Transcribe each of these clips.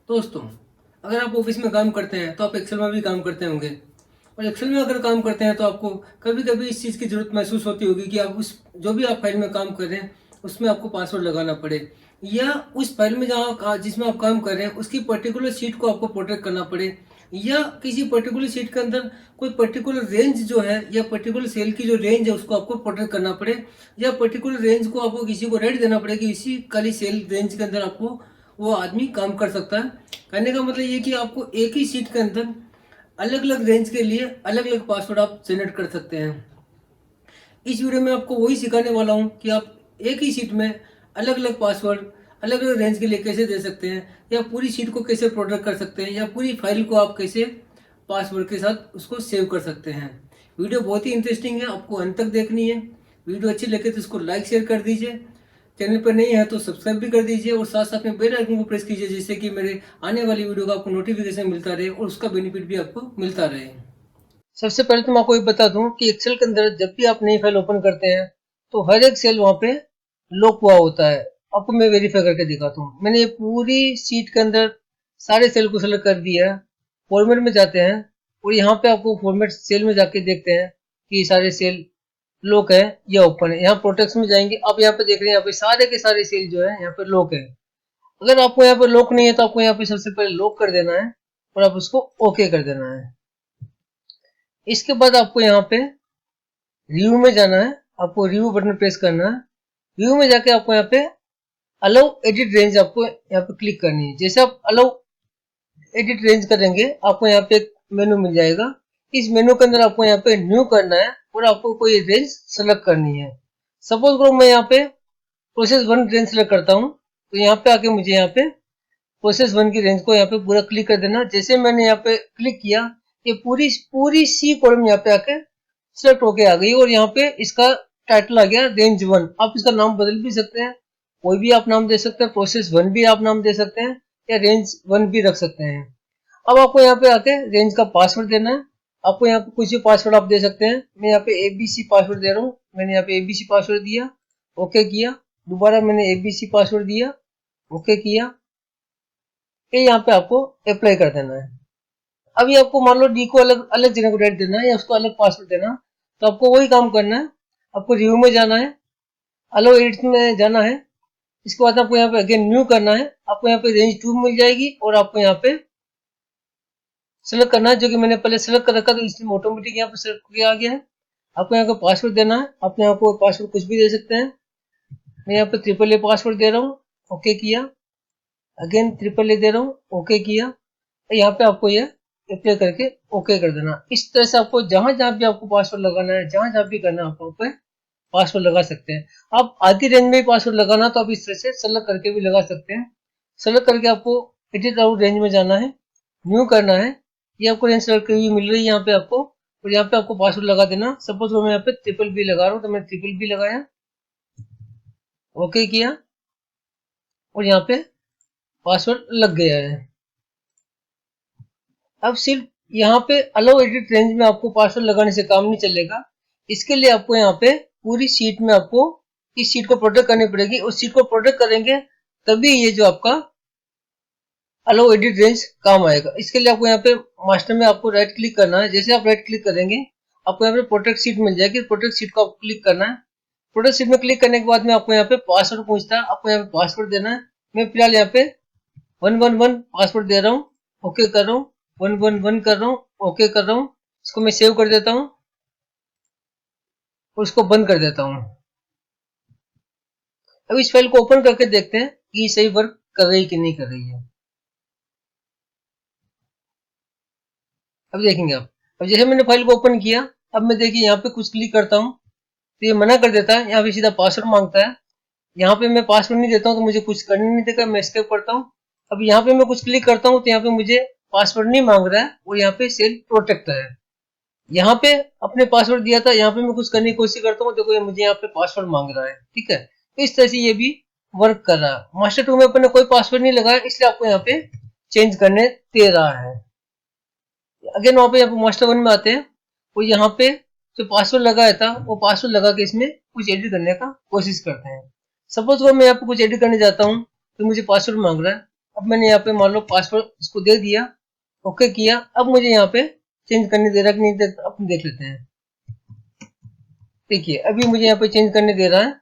दोस्तों, अगर आप ऑफिस में काम करते हैं तो आप एक्सेल में भी काम करते होंगे। और एक्सेल में अगर काम करते हैं तो आपको कभी कभी इस चीज़ की ज़रूरत महसूस होती होगी कि आप उस जो भी आप फाइल में काम कर रहे हैं उसमें आपको पासवर्ड लगाना पड़े, या उस फाइल में जिसमें आप काम कर रहे हैं उसकी पर्टिकुलर शीट को आपको प्रोटेक्ट करना पड़े, या किसी पर्टिकुलर शीट के अंदर कोई पर्टिकुलर रेंज जो है या पर्टिकुलर सेल की जो रेंज है उसको आपको प्रोटेक्ट करना पड़े, या पर्टिकुलर रेंज को आपको किसी को रेट देना पड़े कि इसी खाली सेल रेंज के अंदर आपको वो आदमी काम कर सकता है। कहने का मतलब ये कि आपको एक ही सीट के अंदर अलग अलग रेंज के लिए अलग अलग पासवर्ड आप जनरेट कर सकते हैं। इस वीडियो में आपको वही सिखाने वाला हूँ कि आप एक ही सीट में अलग अलग पासवर्ड अलग अलग रेंज के लिए कैसे दे सकते हैं, या पूरी सीट को कैसे प्रोटेक्ट कर सकते हैं, या पूरी फाइल को आप कैसे पासवर्ड के साथ उसको सेव कर सकते हैं। वीडियो बहुत ही इंटरेस्टिंग है, आपको अंत तक देखनी है। वीडियो अच्छी लगे तो इसको लाइक शेयर कर दीजिए, चैनल पर नहीं है तो सब्सक्राइब भी कर दीजिए, और साथ साथ में बेल आइकन को प्रेस कीजिए जिससे कि मेरे आने वाली वीडियो का आपको नोटिफिकेशन मिलता रहे और उसका बेनिफिट भी आपको मिलता रहे। सबसे पहले तो मैं आपको ये बता दूं कि एक्सेल के अंदर जब भी आप नई फाइल ओपन करते हैं तो हर एक सेल वहां पे लॉक हुआ होता है। आपको मैं वेरीफाई करके दिखाता हूँ। मैंने ये पूरी शीट के अंदर सारे सेल को सेलेक्ट कर दिया है। फॉर्मेट में जाते हैं और यहाँ पे आपको फॉर्मेट सेल में जाके देखते हैं कि सारे सेल लॉक है या ओपन है। यहाँ प्रोटेक्शन में जाएंगे, आप यहाँ पे देख रहे हैं यहाँ पे सारे के सारे सेल जो है यहाँ पे लॉक है। अगर आपको यहाँ पे लॉक नहीं है तो आपको यहाँ पे सबसे पहले लॉक कर देना है और आप उसको ओके कर देना है। इसके बाद आपको यहाँ पे रिव्यू में जाना है, आपको रिव्यू बटन प्रेस करना है। रिव्यू में जाके आपको यहाँ पे अलाउ एडिट रेंज आपको यहाँ पे क्लिक करनी है। जैसे आप अलाउ एडिट रेंज करेंगे आपको यहाँ पे एक मेनू मिल जाएगा। इस मेनू के अंदर आपको यहाँ पे न्यू करना है और आपको कोई रेंज सेलेक्ट करनी है। सपोज करो मैं यहाँ पे प्रोसेस वन रेंज सेलेक्ट करता हूँ, तो यहाँ पे आके मुझे यहाँ पे प्रोसेस वन की रेंज को यहाँ पे पूरा क्लिक कर देना। जैसे मैंने यहाँ पे क्लिक किया, ये पूरी पूरी सी कॉलम यहाँ पे आके सिलेक्ट होके आ गई और यहाँ पे इसका टाइटल आ गया रेंज वन। आप इसका नाम बदल भी सकते हैं, कोई भी आप नाम दे सकते हैं, प्रोसेस वन भी आप नाम दे सकते हैं या रेंज वन भी रख सकते हैं। अब आपको यहाँ पे आके रेंज का पासवर्ड देना है। आपको यहाँ पे कुछ भी पासवर्ड आप दे सकते हैं। मैं यहाँ पे एबीसी पासवर्ड दे रहा हूँ। मैंने यहाँ पे एबीसी पासवर्ड दिया, ओके किया। दोबारा मैंने एबीसी पासवर्ड दिया, ओके किया। ये यहाँ पे आपको अप्लाई कर देना है। अभी आपको मान लो डी को अलग अलग जगह को रेट देना है या उसको अलग पासवर्ड देना, तो आपको वही काम करना है। आपको रिव्यू में जाना है, अलाउ एडिट में जाना है। इसके बाद आपको यहाँ पे अगेन न्यू करना है। आपको यहाँ पे रेंज टू मिल जाएगी और आपको यहाँ पे सेलेक्ट करना है, जो कि मैंने पहले सेलेक्ट कर रखा तो इसलिए ऑटोमेटिक यहाँ पे सेलेक्ट किया गया है। आपको यहाँ पे पासवर्ड देना है। आप यहाँ को पासवर्ड कुछ भी दे सकते हैं। मैं यहाँ पे ट्रिपल ए पासवर्ड दे रहा हूँ, ओके किया। अगेन ट्रिपल ए दे रहा हूँ, ओके किया। यहाँ पे आपको ये अप्लाई करके ओके कर देना। इस तरह से आपको जहां जहां भी आपको पासवर्ड लगाना है, जहां जहां भी करना है, आप पे पासवर्ड लगा सकते हैं। आप आधी रेंज में भी पासवर्ड लगाना तो आप इस तरह से सेलेक्ट करके भी लगा सकते हैं। सेलेक्ट करके आपको एडिट आउट रेंज में जाना है, न्यू करना है। ये आपको रेंज सेलेक्ट हुई मिल रही है यहाँ पे आपको, और यहाँ पे आपको पासवर्ड लगा देना। सपोज मैं यहाँ पे ट्रिपल बी लगा रहा हूँ तो मैं ट्रिपल बी लगाया, ओके किया और यहाँ पे पासवर्ड लग गया है। अब सिर्फ यहाँ पे अलाउ एडिट रेंज में आपको पासवर्ड लगाने से काम नहीं चलेगा। इसके लिए आपको यहाँ पे पूरी शीट में आपको इस शीट को प्रोटेक्ट करनी पड़ेगी। उस शीट को प्रोटेक्ट करेंगे तभी ये जो आपका अलाउ एडिट रेंज काम आएगा। इसके लिए आपको यहाँ पे मास्टर में आपको राइट क्लिक करना है। जैसे आप राइट क्लिक करेंगे आपको यहाँ पे प्रोटेक्ट शीट मिल जाएगी। प्रोटेक्ट शीट को आपको क्लिक करना है। प्रोटेक्ट शीट में क्लिक करने के बाद में आपको यहाँ पे पासवर्ड पूछता है, आपको यहाँ पे पासवर्ड देना है। मैं फिलहाल यहाँ पे 111 पासवर्ड दे रहा हूँ, ओके कर रहा हूँ। 111 कर रहा हूँ, ओके कर रहा हूँ। इसको मैं सेव कर देता हूँ और इसको बंद कर देता हूँ। अब इस फाइल को ओपन करके देखते हैं कि सही वर्क कर रही है कि नहीं कर रही है। अब देखेंगे आप, अब जैसे मैंने फाइल को ओपन किया, अब मैं देखिए यहाँ पे कुछ क्लिक करता हूँ तो ये मना कर देता है। यहाँ पे सीधा पासवर्ड मांगता है। यहाँ पे मैं पासवर्ड नहीं देता हूँ तो मुझे कुछ करने नहीं देगा, मैं एस्केप करता हूँ। अब यहाँ पे मैं कुछ क्लिक करता हूँ तो यहाँ पे मुझे पासवर्ड नहीं मांग रहा है और यहाँ पे सेल प्रोटेक्ट है। यहाँ पे अपने पासवर्ड दिया था, यहाँ पे मैं कुछ करने की कोशिश करता हूँ, देखो ये मुझे यहाँ पे पासवर्ड मांग रहा है। ठीक है, तो इस तरह से ये भी वर्क कर रहा है। मास्टर टू में अपने कोई पासवर्ड नहीं लगाया इसलिए आपको यहाँ पे चेंज करने दे रहा है। अगेन वहां पे यहाँ पे मास्टर वन में आते हैं और यहाँ पे जो पासवर्ड लगाया था वो पासवर्ड लगा के इसमें कुछ एडिट करने का कोशिश करते हैं। सपोज को मैं यहाँ पे कुछ एडिट करने जाता हूँ तो मुझे पासवर्ड मांग रहा है, अब मैंने यहाँ पे मान लो पासवर्ड इसको दे दिया, ओके किया। अब मुझे यहाँ पे चेंज करने दे रहा कि नहीं दे, अपन देख लेते हैं। देखिए अभी मुझे यहाँ पे चेंज करने दे रहा है,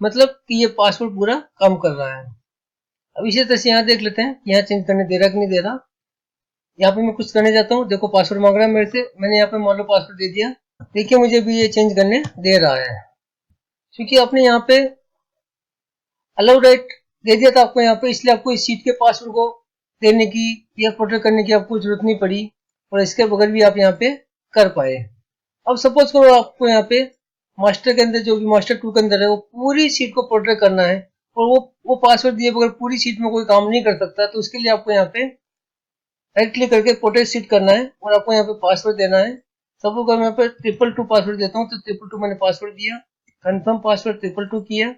मतलब कि ये पासवर्ड पूरा काम कर रहा है। अब इसी तरह से यहाँ देख लेते हैं यहाँ चेंज करने दे रहा कि नहीं दे रहा। यहाँ पे मैं कुछ करने जाता हूँ, देखो पासवर्ड मांग रहा है मेरे से, मैंने यहाँ पे मान लो पासवर्ड दे दिया। देखिए मुझे भी ये चेंज करने दे रहा है, क्योंकि आपने यहाँ पे अलाउ राइट दे दिया था आपको यहाँ पे, इसलिए आपको इस शीट के पासवर्ड को देने की या प्रोटेक्ट करने की आपको जरूरत नहीं पड़ी, और इसके बगैर भी आप यहाँ पे कर पाए। अब सपोज करो आपको यहाँ पे मास्टर के अंदर, जो भी मास्टर 2 के अंदर है, वो पूरी शीट को प्रोटेक्ट करना है, और वो पासवर्ड दिए बगैर पूरी शीट में कोई काम नहीं कर सकता। तो उसके लिए आपको यहाँ पे राइट क्लिक करके प्रोटेक्ट शीट करना है, और आपको यहाँ पे पासवर्ड देना है। सपोज अगर मैं यहाँ पे 222 पासवर्ड देता हूँ, तो 222 मैंने पासवर्ड दिया, कंफर्म पासवर्ड 222 किया।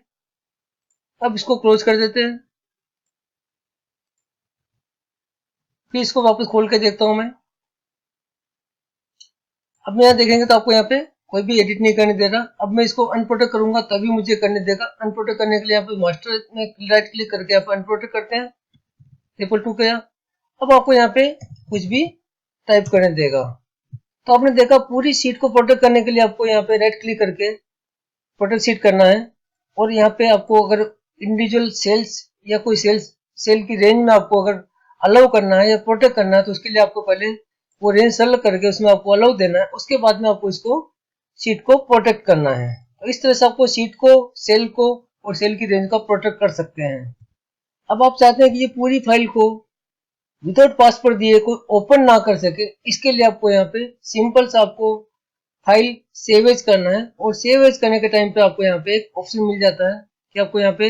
अब इसको क्लोज कर देते हैं, फिर इसको वापस खोल के देखता हूं मैं। अब यहाँ देखेंगे तो आपको यहाँ पे कोई भी एडिट नहीं करने दे रहा। अब मैं इसको अनप्रोटेक्ट करूंगा तभी मुझे करने देगा। अनप्रोटेक्ट करने के लिए यहाँ पे मास्टर में राइट क्लिक करके यहाँ पे अनप्रोटेक्ट करते हैं, 222 किया। अब आपको यहाँ पे कुछ भी टाइप करने देगा। तो आपने देखा पूरी शीट को प्रोटेक्ट करने के लिए आपको यहाँ पे राइट क्लिक करके प्रोटेक्ट शीट करना है, और यहाँ पे आपको अगर इंडिविजुअल सेल्स या कोई सेल की रेंज में आपको अगर अलाउ करना है या प्रोटेक्ट करना है, तो उसके लिए आपको पहले वो रेंज सेलेक्ट करके उसमें आपको अलाउ देना है, उसके बाद में आपको इसको शीट को प्रोटेक्ट करना है। तो इस तरह से आपको शीट को, सेल को और सेल की रेंज को प्रोटेक्ट कर सकते हैं। अब आप चाहते हैं कि ये पूरी फाइल को विदाउट पासवर्ड दिए कोई ओपन ना कर सके, इसके लिए आपको यहाँ पे सिंपल सा आपको फाइल सेव एज करना है, और सेव एज करने के टाइम पे आपको यहाँ पे एक ऑप्शन मिल जाता है कि आपको यहाँ पे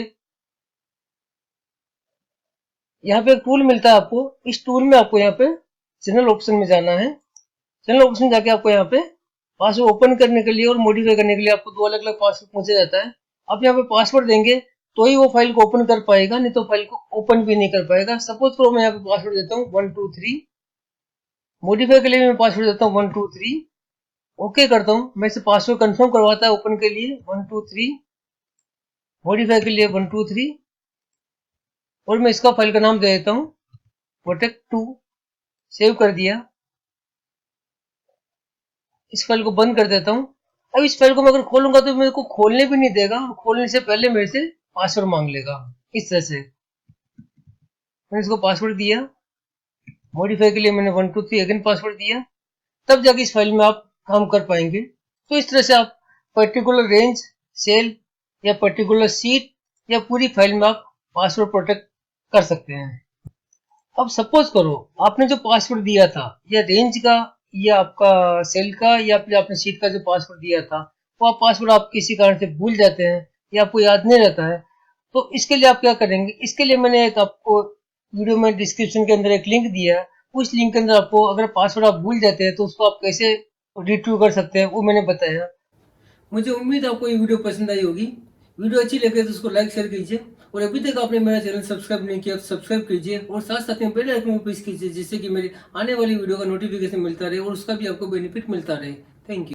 एक टूल मिलता है आपको। इस टूल में आपको यहाँ पे जनरल ऑप्शन में जाना है। जनरल ऑप्शन जाके आपको यहाँ पे पासवर्ड ओपन करने के लिए और मॉडिफाई करने के लिए आपको 2 अलग अलग पासवर्ड पूछा जाता है। आप यहाँ पे पासवर्ड देंगे तो ही वो फाइल को ओपन कर पाएगा, नहीं तो फाइल को ओपन भी नहीं कर पाएगा। सपोज करो मैं यहाँ पे पासवर्ड देता हूँ 123, मॉडिफाई के लिए मैं पासवर्ड देता हूँ 123, ओके करता हूँ। मैं इसे पासवर्ड कंफर्म करवाता है ओपन के लिए 123, मॉडिफाई के लिए 123, और मैं इसका फाइल का नाम दे देता हूँ protect2, सेव कर दिया। इस फाइल को बंद कर देता हूँ। अब इस फाइल को मैं अगर खोलूंगा तो मेरे को खोलने भी नहीं देगा, और खोलने से पहले मेरे से पासवर्ड मांग लेगा। इस तरह से मैंने इसको पासवर्ड दिया, मॉडिफाई के लिए मैंने 123 अगेन पासवर्ड दिया, तब जाके इस फाइल में आप काम कर पाएंगे। तो इस तरह से आप पर्टिकुलर रेंज, सेल या पर्टिकुलर सीट या पूरी फाइल में आप पासवर्ड प्रोटेक्ट कर सकते हैं। अब सपोज करो आपने जो पासवर्ड दिया था, या रेंज का या आपका सेल का या फिर आपने सीट का जो पासवर्ड दिया था, वो आप पासवर्ड आप किसी कारण से भूल जाते हैं या आपको याद नहीं रहता है, तो इसके लिए आप क्या करेंगे। इसके लिए मैंने एक आपको वीडियो में डिस्क्रिप्शन के अंदर एक लिंक दिया है। उस लिंक के अंदर आपको अगर पासवर्ड आप भूल जाते हैं तो उसको आप कैसे रिट्रीव कर सकते हैं वो मैंने बताया। मुझे उम्मीद है आपको ये वीडियो पसंद आई होगी। वीडियो अच्छी लगे तो उसको लाइक शेयर कीजिए, और अभी तक आपने मेरा चैनल सब्सक्राइब नहीं किया तो सब्सक्राइब कीजिए, और साथ साथ में बेल आइकन को प्रेस कीजिए, जिससे कि मेरी आने वाली वीडियो का नोटिफिकेशन मिलता रहे और उसका भी आपको बेनिफिट मिलता रहे। Thank you.